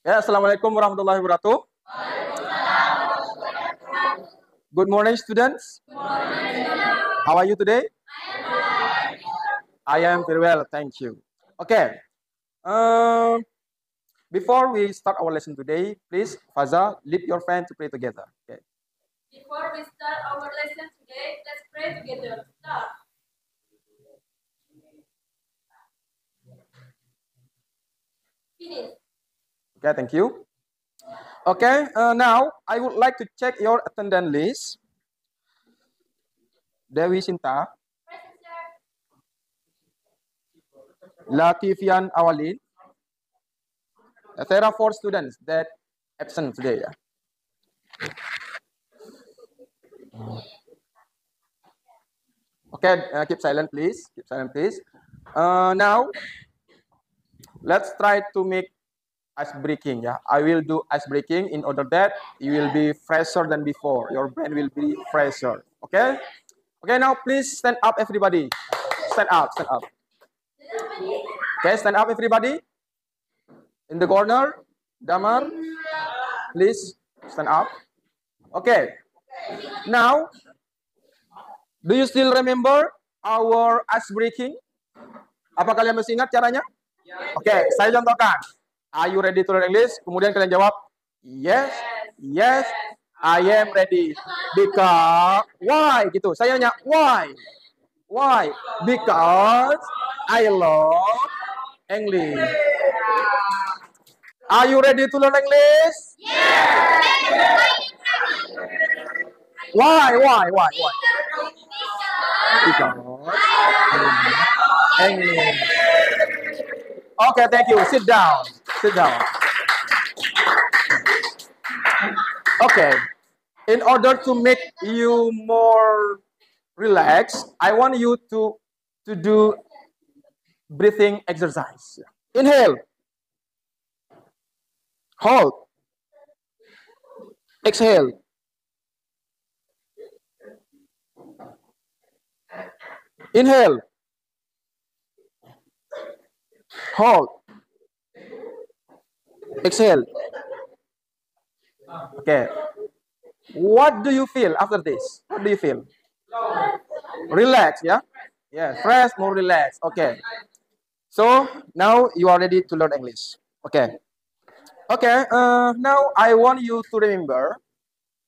Ya, Assalamualaikum warahmatullahi wabarakatuh. Good morning, students. How are you today? I am very well, thank you. Okay. Um, Before we start our lesson today, please, Faza, lead your friend to pray together. Okay. Before we start our lesson today, let's pray together. Start. Finish. Okay, thank you. Okay, now I would like to check your attendance list. Dewi Sinta, Present, sir. Latifian Awalin. There are 4 students that absent today. Yeah. Okay, keep silent, please. Keep silent, please. Now, let's try to make ice breaking. Yeah, I will do ice breaking in order that you will be fresher than before. Your brain will be fresher. Okay. Okay. Now, please stand up, everybody. Stand up. Stand up. Okay, stand up, everybody. In the corner, Damar, please stand up. Okay. Now, do you still remember our ice breaking? Apa kalian masih ingat caranya? Oke, saya contohkan. Are you ready to learn English? Kemudian kalian jawab, yes, yes, I am ready. Because, why? Gitu. Saya nanya, why? Why? Because I love English. Are you ready to learn English? Why? Because English. Okay, thank you. Sit down. Sit down. Okay. In order to make you more relaxed, I want you to do breathing exercise. Inhale. Hold. Exhale. Inhale. Hold. Exhale. Okay. What do you feel after this? What do you feel? Relax, yeah? Yeah, fresh, more relaxed. Okay. So, now you are ready to learn English. Okay. Okay, now I want you to remember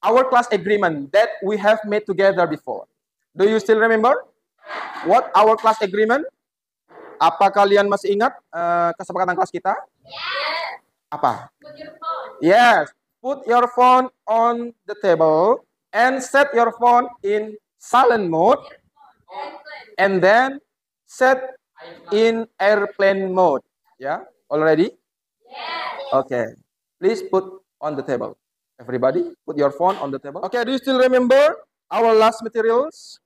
our class agreement that we have made together before. Do you still remember what our class agreement? Apa kalian masih ingat kesepakatan kelas kita? Yes. Apa? Put your phone. Yes, put your phone on the table and set your phone in silent mode and then set in airplane mode. Yeah, already? Yes. Okay, please put on the table. Everybody, put your phone on the table. Okay, do you still remember our last materials?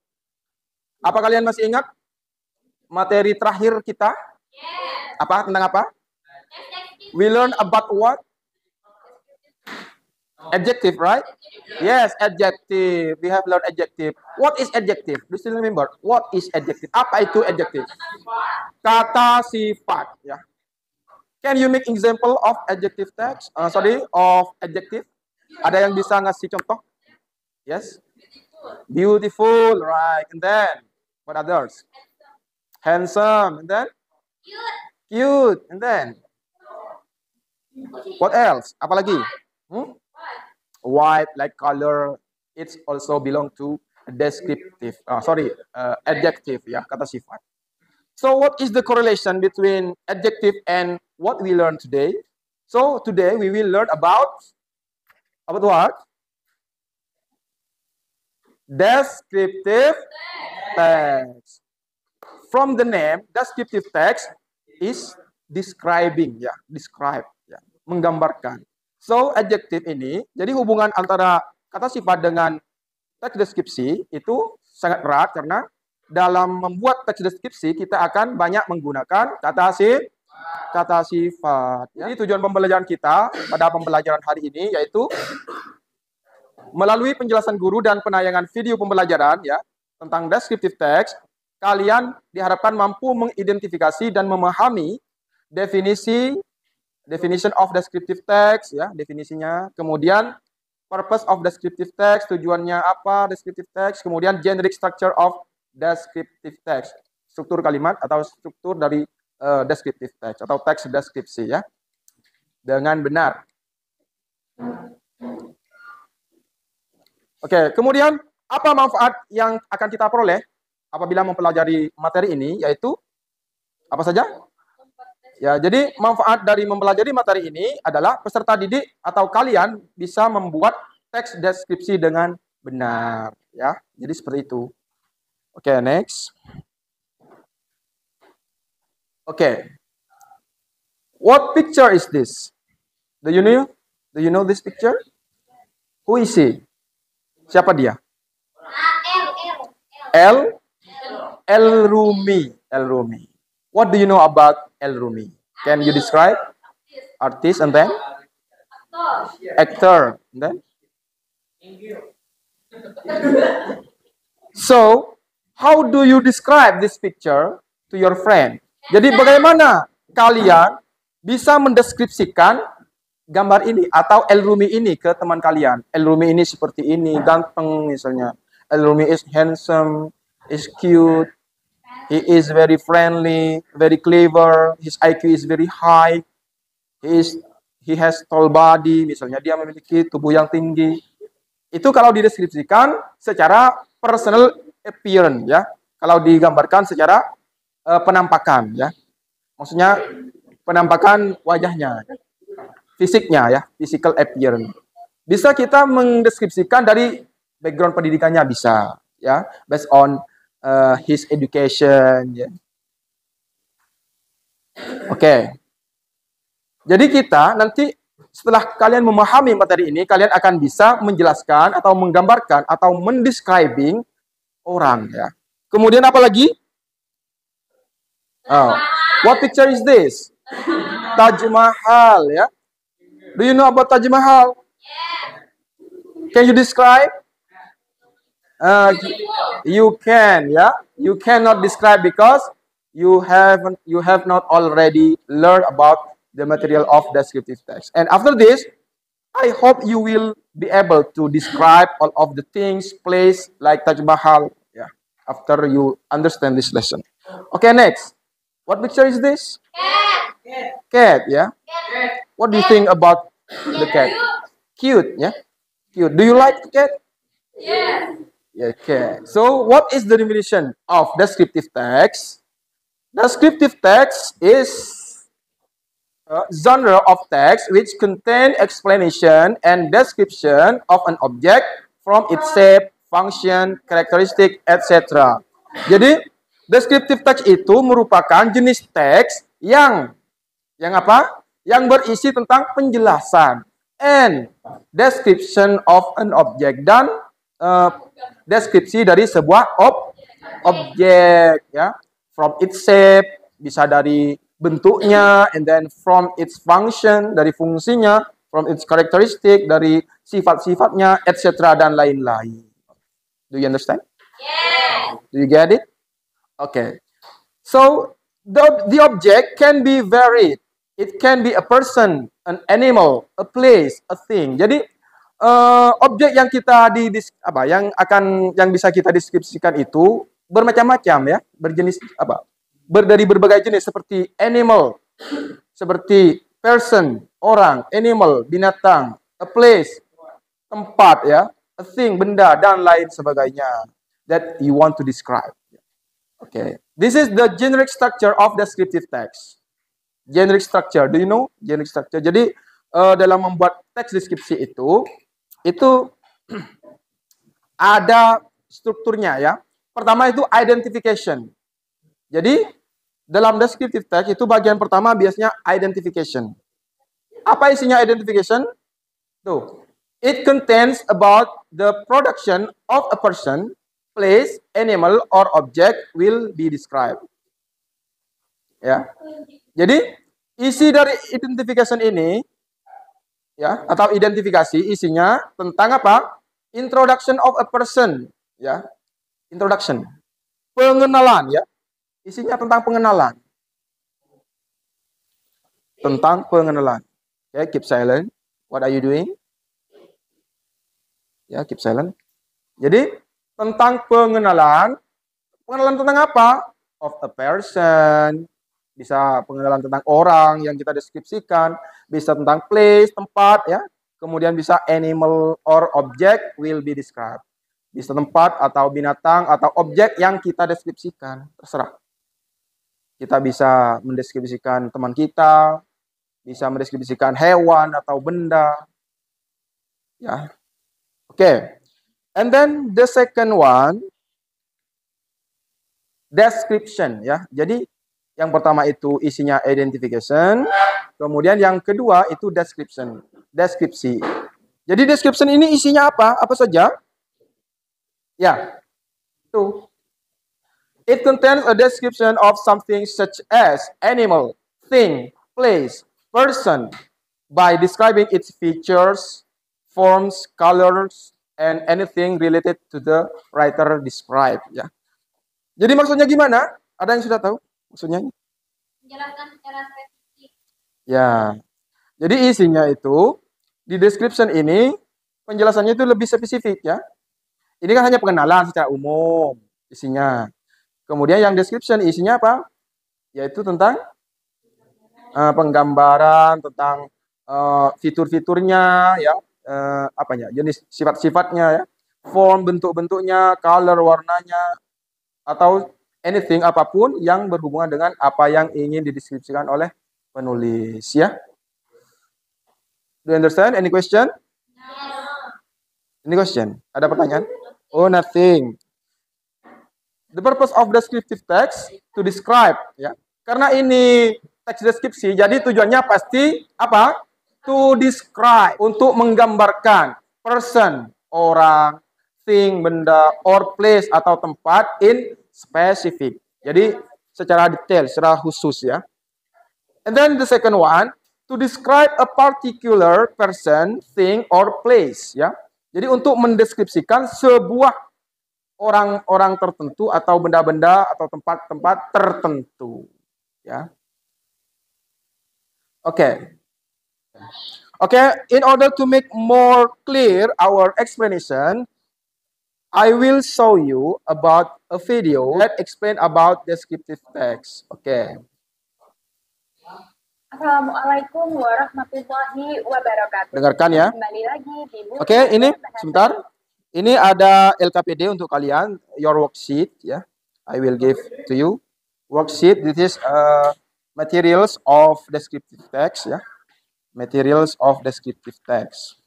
Apa kalian masih ingat materi terakhir kita? Yes. Apa? Tentang apa? Next. We learn about what? Adjective, right? Yes, adjective. We have learned adjective. What is adjective? Do you still remember? What is adjective? Apa itu adjective? Kata sifat. Ya. Can you make example of adjective text? Of adjective. Ada yang bisa ngasih contoh? Yes. Beautiful, right? And then, what others? Handsome. And then? Cute. And then? What else? Apa lagi? White, like color. It's also belong to descriptive. Adjective, ya, kata sifat. So what is the correlation between adjective and what we learned today? So today we will learn about what? Descriptive text. From the name, descriptive text is describing, ya, describe, ya, menggambarkan. So adjective ini, jadi hubungan antara kata sifat dengan teks deskripsi itu sangat erat karena dalam membuat teks deskripsi kita akan banyak menggunakan kata sifat. Jadi tujuan pembelajaran kita pada pembelajaran hari ini yaitu melalui penjelasan guru dan penayangan video pembelajaran ya tentang descriptive text, kalian diharapkan mampu mengidentifikasi dan memahami definisi definition of descriptive text, ya, definisinya. Kemudian purpose of descriptive text, tujuannya apa descriptive text. Kemudian generic structure of descriptive text, struktur kalimat atau struktur dari descriptive text atau teks deskripsi, ya, dengan benar. Oke, kemudian apa manfaat yang akan kita peroleh apabila mempelajari materi ini, yaitu apa saja? Ya, jadi manfaat dari mempelajari materi ini adalah peserta didik atau kalian bisa membuat teks deskripsi dengan benar, ya. Jadi seperti itu. Oke, next. Oke. What picture is this? Do you know this picture? Who is he? Siapa dia? El-Rumi. El-Rumi. What do you know about El-Rumi? Can you describe? Artist and then? Actor. And then? So, how do you describe this picture to your friend? Jadi bagaimana kalian bisa mendeskripsikan gambar ini atau El-Rumi ini ke teman kalian? El-Rumi ini seperti ini, ganteng misalnya. El-Rumi is handsome, is cute, he is very friendly, very clever, his IQ is very high, he has tall body, misalnya dia memiliki tubuh yang tinggi. Itu kalau dideskripsikan secara personal appearance, ya. Kalau digambarkan secara penampakan, ya. Maksudnya penampakan wajahnya, fisiknya, ya, physical appearance. Bisa kita mendeskripsikan dari background pendidikannya, bisa, ya, based on his education, ya. Oke. Jadi kita nanti setelah kalian memahami materi ini, kalian akan bisa menjelaskan atau menggambarkan atau mendescribing orang, ya. Kemudian apa lagi? Oh, what picture is this? Taj Mahal, ya. Do you know about Taj Mahal? Can you describe? You can, ya. You cannot describe because you have not already learned about the material of descriptive text. And after this, I hope you will be able to describe all of the things, place like Taj Mahal, yeah, after you understand this lesson. Okay, next. What picture is this? Cat. Cat, yeah. What do you think about the cat? Cute, yeah. Cute. Do you like the cat? Yes. Okay. So, what is the definition of descriptive text? Descriptive text is a genre of text which contain explanation and description of an object from its shape, function, characteristic, etc. Jadi, descriptive text itu merupakan jenis teks yang apa? Yang berisi tentang penjelasan and description of an object, dan deskripsi dari sebuah objek, ya. From its shape, bisa dari bentuknya, and then from its function, dari fungsinya, from its characteristic, dari sifat-sifatnya, etc. dan lain-lain. Do you understand? Yes. Do you get it? Okay. So the object can be varied. It can be a person, an animal, a place, a thing. Jadi objek yang kita yang bisa kita deskripsikan itu bermacam-macam, ya, berjenis dari berbagai jenis, seperti animal, seperti person, orang, animal, binatang, a place, tempat, ya, a thing, benda, dan lain sebagainya that you want to describe. Okay, this is the generic structure of descriptive text. Generic structure, do you know generic structure? Jadi dalam membuat teks deskripsi itu ada strukturnya, ya. Pertama itu identification. Jadi dalam descriptive text itu bagian pertama biasanya identification. Apa isinya identification? Tuh, it contains about the production of a person, place, animal, or object will be described. Ya. Jadi isi dari identification ini, ya, atau identifikasi, isinya tentang apa? Introduction of a person, ya. Introduction. Pengenalan, ya. Isinya tentang pengenalan. tentang pengenalan. Okay, keep silent. What are you doing? Ya, keep silent. Jadi tentang pengenalan tentang apa? Of a person. Bisa pengenalan tentang orang yang kita deskripsikan, bisa tentang place, tempat ya. Kemudian bisa animal or object will be described. Bisa tempat atau binatang atau objek yang kita deskripsikan, terserah. Kita bisa mendeskripsikan teman kita, bisa mendeskripsikan hewan atau benda. Ya. Oke. And then the second one, description ya. Jadi yang pertama itu isinya identification, kemudian yang kedua itu description, deskripsi. Jadi description ini isinya apa? Apa saja? Ya. Tuh. It contains a description of something such as animal, thing, place, person by describing its features, forms, colors, and anything related to the writer described ya. Jadi maksudnya gimana? Ada yang sudah tahu maksudnya? Menjelaskan secara spesifik. Ya. Jadi isinya itu di description ini penjelasannya itu lebih spesifik ya. Ini kan hanya pengenalan secara umum isinya. Kemudian yang description isinya apa? Yaitu tentang penggambaran, tentang fitur-fiturnya ya, apanya? Jenis sifat-sifatnya ya, form bentuk-bentuknya, color warnanya, atau anything apapun yang berhubungan dengan apa yang ingin dideskripsikan oleh penulis ya. Do you understand? Any question? Any question? Ada pertanyaan? Oh, nothing. The purpose of descriptive text to describe ya. Karena ini teks deskripsi, jadi tujuannya pasti apa? To describe, untuk menggambarkan person, orang, thing, benda, or place atau tempat in specific. Jadi secara detail, secara khusus ya. And then the second one, to describe a particular person, thing, or place ya. Jadi untuk mendeskripsikan sebuah orang-orang tertentu atau benda-benda atau tempat-tempat tertentu ya. Oke. In order to make more clear our explanation, I will show you about a video that explain about descriptive text. Assalamualaikum warahmatullahi wabarakatuh. Dengarkan ya. Kembali lagi di ini sebentar. Ini ada LKPD untuk kalian, your worksheet ya. I will give to you worksheet. This is materials of descriptive text ya. Materials of descriptive text.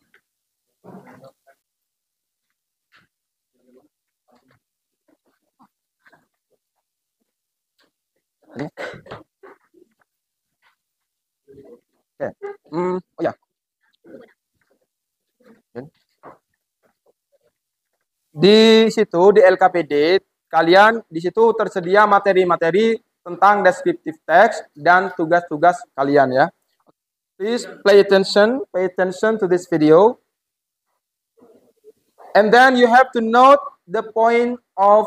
Oh ya. Di situ di LKPD kalian di situ tersedia materi-materi tentang descriptive text dan tugas-tugas kalian ya. Please pay attention to this video. And then you have to note the point of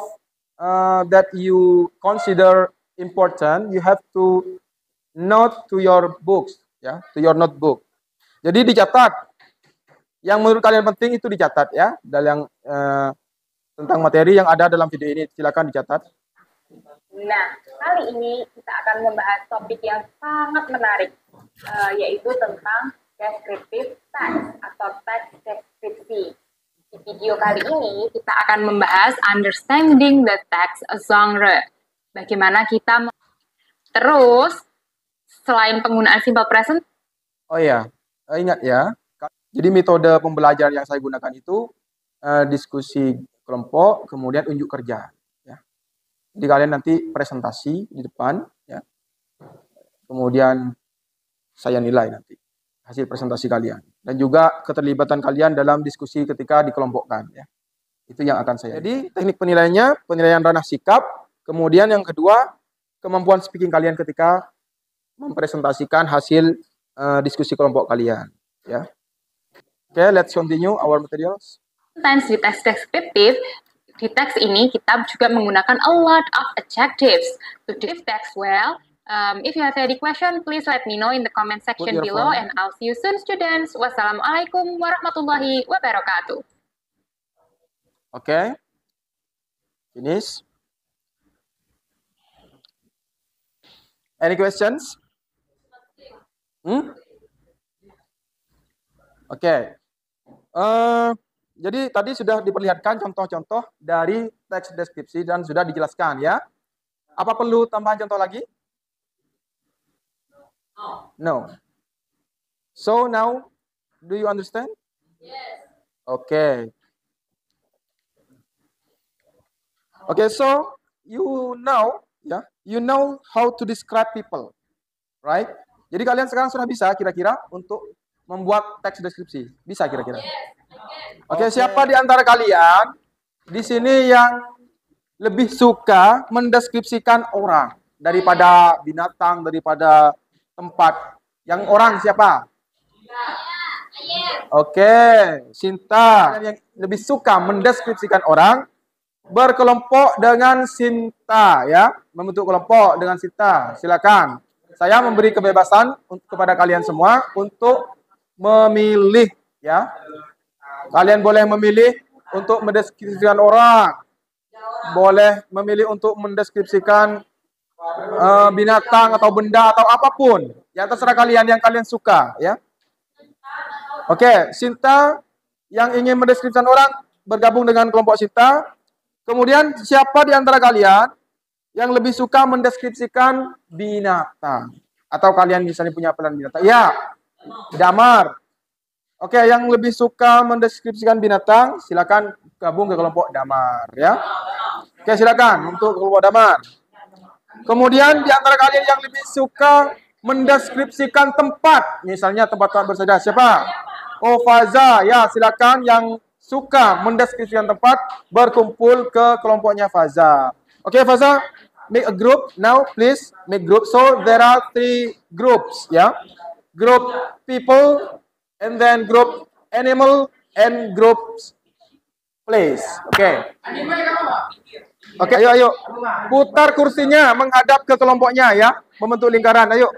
that you consider important. You have to note to your books ya, to your notebook. Jadi dicatat. Yang menurut kalian penting itu dicatat ya, dalam tentang materi yang ada dalam video ini. Silakan dicatat. Nah, kali ini kita akan membahas topik yang sangat menarik, yaitu tentang descriptive text atau teks deskripsi. Di video kali ini kita akan membahas understanding the text genre. Bagaimana kita terus selain penggunaan simple present. Oh ya, ingat ya. Jadi metode pembelajaran yang saya gunakan itu diskusi kelompok, kemudian unjuk kerja. Ya. Jadi kalian nanti presentasi di depan, ya. Kemudian saya nilai nanti hasil presentasi kalian. Dan juga keterlibatan kalian dalam diskusi ketika dikelompokkan. Ya. Itu yang akan saya. Jadi teknik penilaiannya, penilaian ranah sikap. Kemudian yang kedua, kemampuan speaking kalian ketika mempresentasikan hasil diskusi kelompok kalian. Ya. Let's continue our materials. Sometimes di teks deskriptif, di teks ini kita juga menggunakan a lot of adjectives to describe text well. If you have any question, please let me know in the comment section below, and I'll see you soon, students. Wassalamualaikum warahmatullahi wabarakatuh. Okay. Finish. Any questions? Oke. Jadi tadi sudah diperlihatkan contoh-contoh dari teks deskripsi dan sudah dijelaskan ya. Apa perlu tambahan contoh lagi? No. So now, do you understand? Yes. Okay. Okay, so you know how to describe people, right? Jadi kalian sekarang sudah bisa kira-kira untuk membuat teks deskripsi. Bisa kira-kira? Yes, I can. Oke, siapa di antara kalian di sini yang lebih suka mendeskripsikan orang daripada binatang, daripada tempat? Yang orang siapa? Oke, Sinta yang lebih suka mendeskripsikan orang, berkelompok dengan Sinta ya, membentuk kelompok dengan Sinta. Silakan. Saya memberi kebebasan kepada kalian semua untuk memilih ya. Kalian boleh memilih untuk mendeskripsikan orang, boleh memilih untuk mendeskripsikan binatang atau benda atau apapun. Ya terserah kalian yang kalian suka ya. Oke, Sinta yang ingin mendeskripsikan orang bergabung dengan kelompok Sinta. Kemudian siapa di antara kalian yang lebih suka mendeskripsikan binatang? Atau kalian misalnya punya pelan binatang? Ya, Damar. Oke, yang lebih suka mendeskripsikan binatang, silakan gabung ke kelompok Damar ya. Oke, silakan untuk kelompok Damar. Kemudian di antara kalian yang lebih suka mendeskripsikan tempat, misalnya tempat-tempat bersejarah, siapa? Oh, Faza, ya silakan yang suka mendeskripsikan tempat berkumpul ke kelompoknya Faza. Oke, Faza, make a group now, please make group. So there are 3 groups, ya. Group people, and then group animal, and group place. Oke. Oke, ayo. Putar kursinya menghadap ke kelompoknya ya, membentuk lingkaran. Ayo.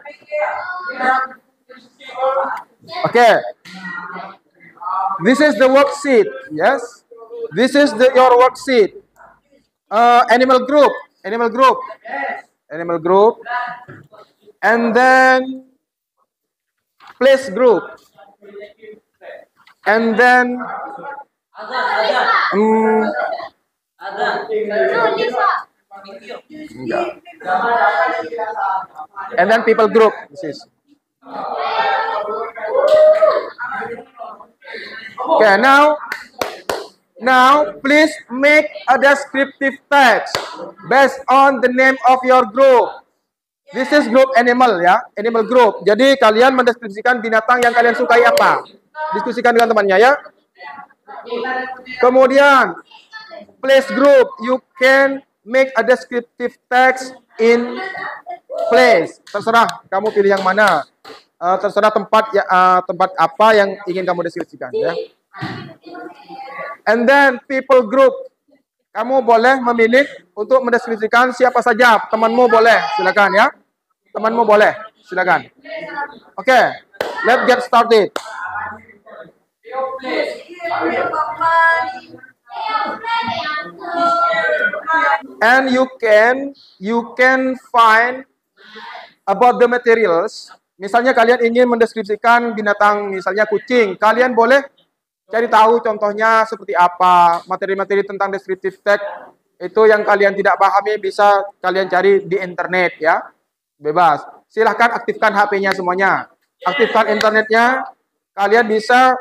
Oke. This is the worksheet. Yes. This is your worksheet. Animal group. And then place group. And then and then people group. This is. Okay, now please make a descriptive text based on the name of your group. This is group animal ya, animal group. Jadi kalian mendeskripsikan binatang yang kalian sukai apa. Diskusikan dengan temannya ya. Kemudian place group, you can make a descriptive text in place. Terserah kamu pilih yang mana. Terserah tempat ya, tempat apa yang ingin kamu deskripsikan ya. And then people group, kamu boleh memilih untuk mendeskripsikan siapa saja. Temanmu boleh, silakan ya. Temanmu boleh, silakan. Oke, let's get started. And you can find about the materials. Misalnya kalian ingin mendeskripsikan binatang, misalnya kucing, kalian boleh cari tahu contohnya seperti apa, materi-materi tentang descriptive text itu yang kalian tidak pahami bisa kalian cari di internet ya, bebas. Silahkan aktifkan HP-nya semuanya, aktifkan internetnya, kalian bisa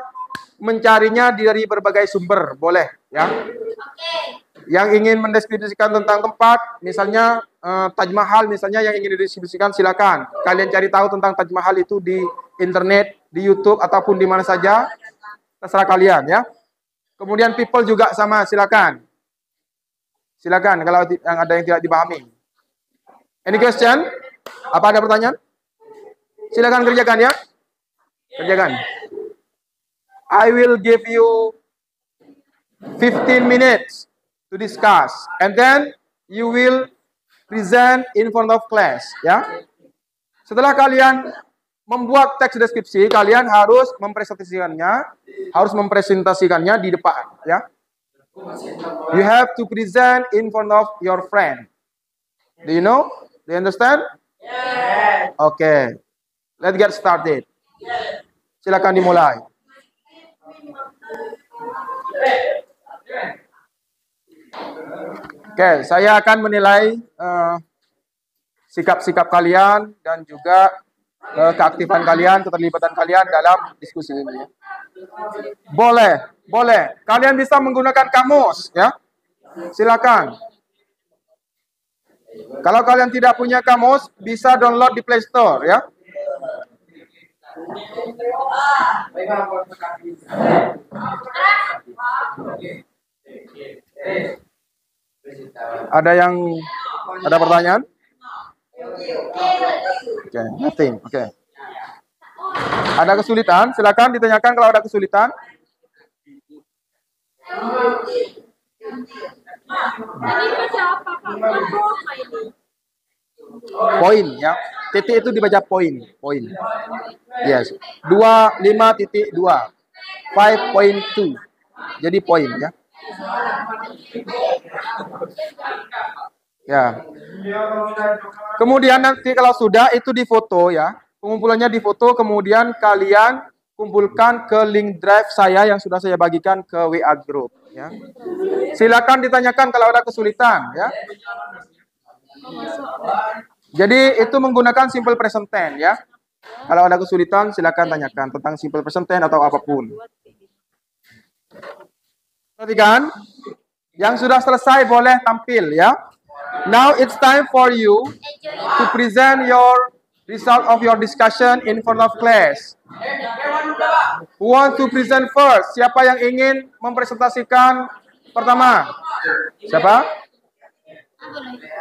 mencarinya dari berbagai sumber, boleh ya. Yang ingin mendeskripsikan tentang tempat, misalnya Taj Mahal, misalnya yang ingin dideskripsikan, silakan. Kalian cari tahu tentang Taj Mahal itu di internet, di YouTube, ataupun di mana saja. Terserah kalian ya. Kemudian people juga sama, silakan. Silakan kalau ada yang tidak dipahami. Any question? Apa ada pertanyaan? Silakan kerjakan ya. Kerjakan. I will give you 15 minutes to discuss, and then you will present in front of class ya. Setelah kalian membuat teks deskripsi, kalian harus mempresentasikannya di depan, ya. You have to present in front of your friend. Do you know? Do you understand? Yes. Okay. Let's get started. Silakan dimulai. Oke, saya akan menilai sikap-sikap kalian dan juga keaktifan kalian, keterlibatan kalian dalam diskusi ini. Boleh. Kalian bisa menggunakan kamus, ya. Silakan. Kalau kalian tidak punya kamus, bisa download di Play Store, ya. Ada pertanyaan? Oke, nothing. Oke. Ada kesulitan? Silakan ditanyakan kalau ada kesulitan. Ini baca apa, Pak? Apa ini? Poin, ya. Titik itu dibaca poin. Yes. 25.2. 5.2. Jadi poin, ya. Ya. Kemudian nanti kalau sudah itu difoto, ya. Pengumpulannya difoto, kemudian kalian kumpulkan ke link drive saya yang sudah saya bagikan ke WA group, ya. Silakan ditanyakan kalau ada kesulitan, ya. Jadi itu menggunakan simple present tense, ya. Kalau ada kesulitan silakan tanyakan tentang simple present tense atau apapun. Perhatikan, yang sudah selesai boleh tampil, ya. Now it's time for you to present your result of your discussion in front of class. Who want to present first? Siapa yang ingin mempresentasikan pertama? Siapa?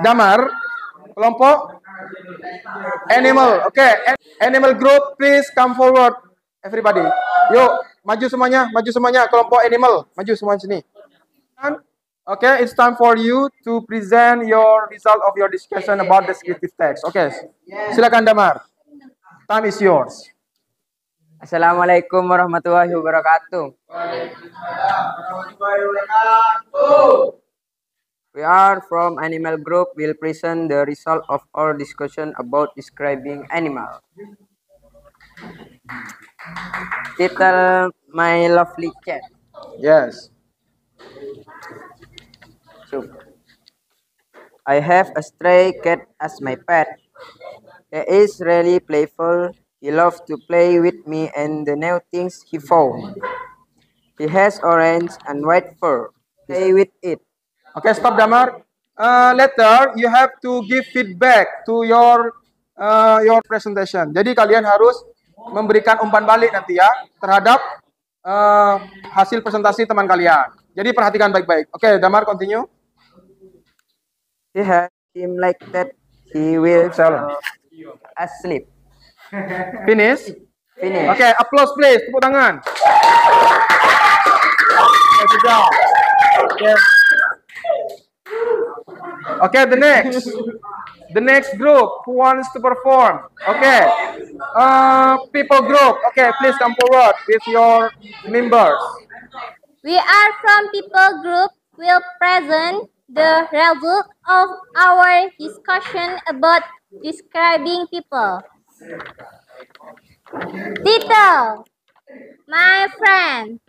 Damar. Kelompok animal. Oke, animal group please come forward. Everybody. Yuk, maju semuanya. Kelompok animal, maju semua sini. Okay, it's time for you to present your result of your discussion about descriptive text. Okay, silakan Damar. Time is yours. Assalamualaikum warahmatullahi wabarakatuh. We are from Animal Group. Will present the result of our discussion about describing animal. Title: My Lovely Cat. Yes. So, I have a stray cat as my pet. He is really playful. He loves to play with me and the new things he found. He has orange and white fur. Play with it. Okay, stop Damar. Later you have to give feedback to your presentation. Jadi kalian harus memberikan umpan balik nanti, ya, terhadap hasil presentasi teman kalian. Jadi perhatikan baik-baik. Oke, Damar, continue. He has him like that. He will asleep. Finish. Finish. Oke, applause please. Tepuk tangan. Good job. Okay, the next group who wants to perform. Okay, people group. Okay, please come forward with your members. We are from people group will present the result of our discussion about describing people. Title: My friend.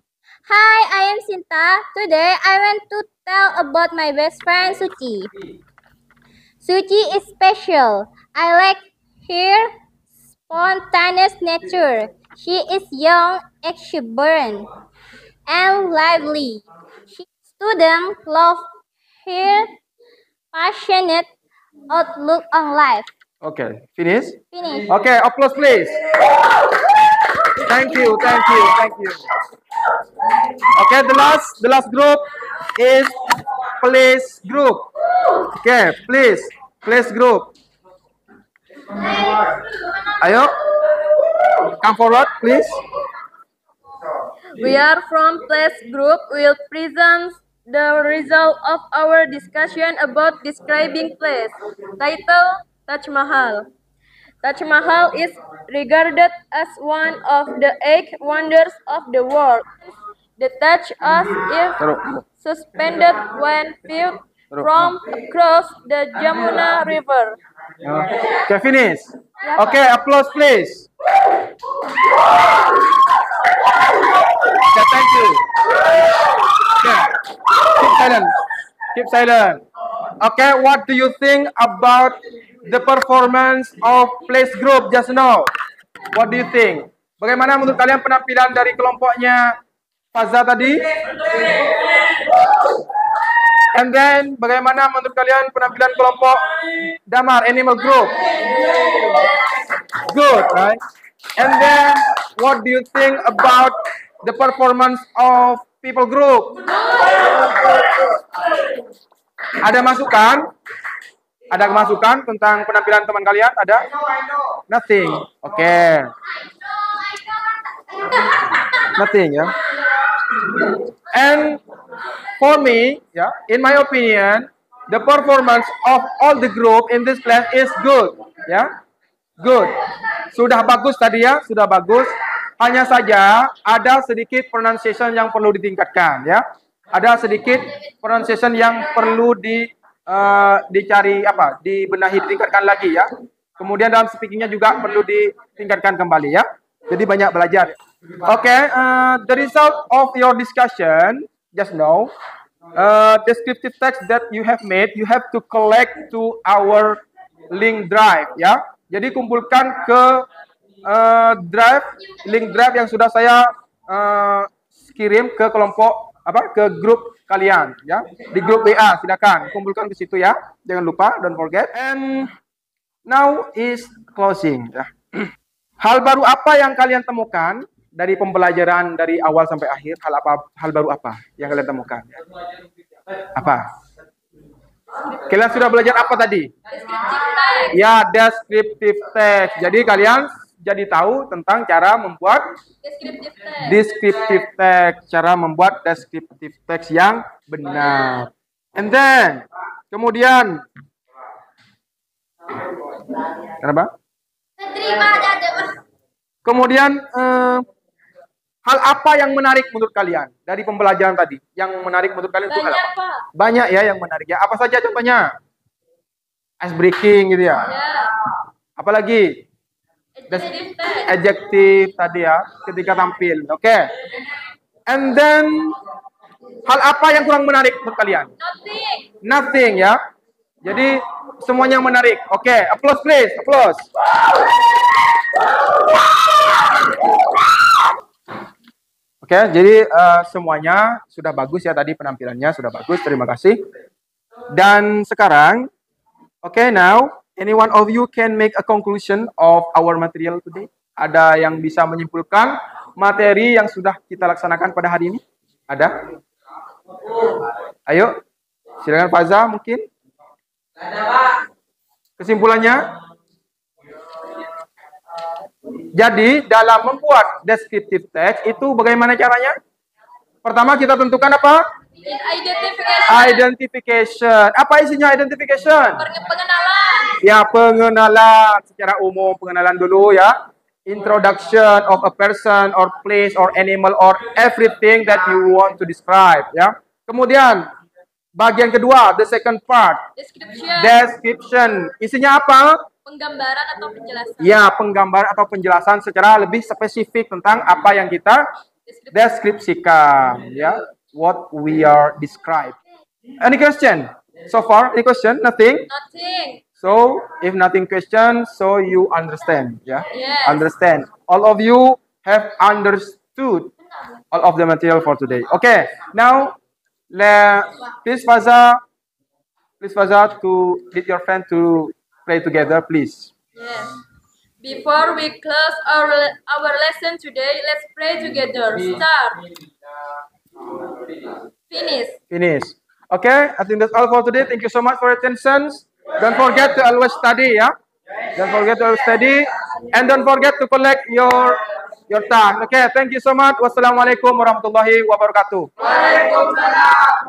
Hi, I am Sinta. Today I want to tell about my best friend Suci. Suci is special. I like her spontaneous nature. She is young, exuberant, and lively. Students love her passionate outlook on life. Okay, finish. Finish. Okay, applause please. Thank you. Okay, the last group is place group. Okay, please, place group. Ayo, come forward, please. We are from Place Group. Will present the result of our discussion about describing place. Title: Taj Mahal. Taj Mahal is regarded as one of the 8 wonders of the world. The Taj as if suspended when viewed from across the Jamuna River. Okay, finish. Okay, applause please. Okay, thank you. Okay, keep silent. Keep silent. Okay, what do you think about the performance of Place Group just now? What do you think? Bagaimana menurut kalian penampilan dari kelompoknya Faza tadi? And then, bagaimana menurut kalian penampilan kelompok Damar Animal Group? Good, right? And then, what do you think about the performance of People Group? Ada masukan? Ada masukan tentang penampilan teman kalian? Ada? Nothing. Oke. Okay. Nothing, ya. And for me, yeah, in my opinion, the performance of all the group in this class is good, ya, good. Sudah bagus tadi ya, sudah bagus. Hanya saja ada sedikit pronunciation yang perlu ditingkatkan, ya. Ada sedikit pronunciation yang perlu dicari apa, dibenahi, ditingkatkan lagi ya. Kemudian dalam speakingnya juga perlu ditingkatkan kembali ya. Jadi banyak belajar. Okay, the result of your discussion just now, descriptive text that you have made, you have to collect to our link drive ya. Jadi kumpulkan ke link drive yang sudah saya kirim ke kelompok ke grup kalian ya, di grup WA. Silakan kumpulkan ke situ ya, jangan lupa, don't forget. And now is closing ya. Hal baru apa yang kalian temukan dari pembelajaran dari awal sampai akhir? Hal baru apa yang kalian temukan? Apa? Kalian sudah belajar apa tadi? Ya, descriptive text. Jadi kalian jadi tahu tentang cara membuat descriptive text, cara membuat descriptive text yang benar. And then, kemudian, kenapa? Kemudian, hal apa yang menarik menurut kalian dari pembelajaran tadi? Yang menarik menurut kalian itu hal apa? Banyak ya yang menarik ya. Apa saja contohnya? Ice breaking gitu ya. Apalagi? Adjective tadi ya, ketika tampil. Oke. Okay. And then hal apa yang kurang menarik menurut kalian? Nothing ya. Jadi semuanya menarik. Oke, okay. Applause please, applause. Oke, okay, jadi semuanya sudah bagus ya tadi, penampilannya sudah bagus. Terima kasih. Dan sekarang, okay, now any one of you can make a conclusion of our material today. Ada yang bisa menyimpulkan materi yang sudah kita laksanakan pada hari ini? Ada? Ayo, silakan Faza mungkin. Kesimpulannya? Jadi dalam membuat descriptive text itu bagaimana caranya? Pertama kita tentukan apa? Identification. Apa isinya identification? Pengenalan. Ya, pengenalan secara umum, pengenalan dulu ya. Introduction of a person or place or animal or everything that you want to describe ya. Kemudian bagian kedua, the second part. Description. Isinya apa? Penggambaran atau penjelasan. Ya, penggambaran atau penjelasan secara lebih spesifik tentang apa yang kita deskripsikan ya. What we are described. Any question? So far, any question? Nothing? Nothing. So, if nothing question, so you understand, yeah? Yes. Understand. All of you have understood all of the material for today. Okay, now, please Faza to lead your friend to pray together, please. Yes. Before we close our lesson today, let's pray together. Start. Finish. Okay, I think that's all for today. Thank you so much for your attention. Don't forget to always study, yeah. Don't forget to always study, and don't forget to collect your time. Okay, thank you so much. Wassalamualaikum warahmatullahi wabarakatuh. Waalaikumsalam.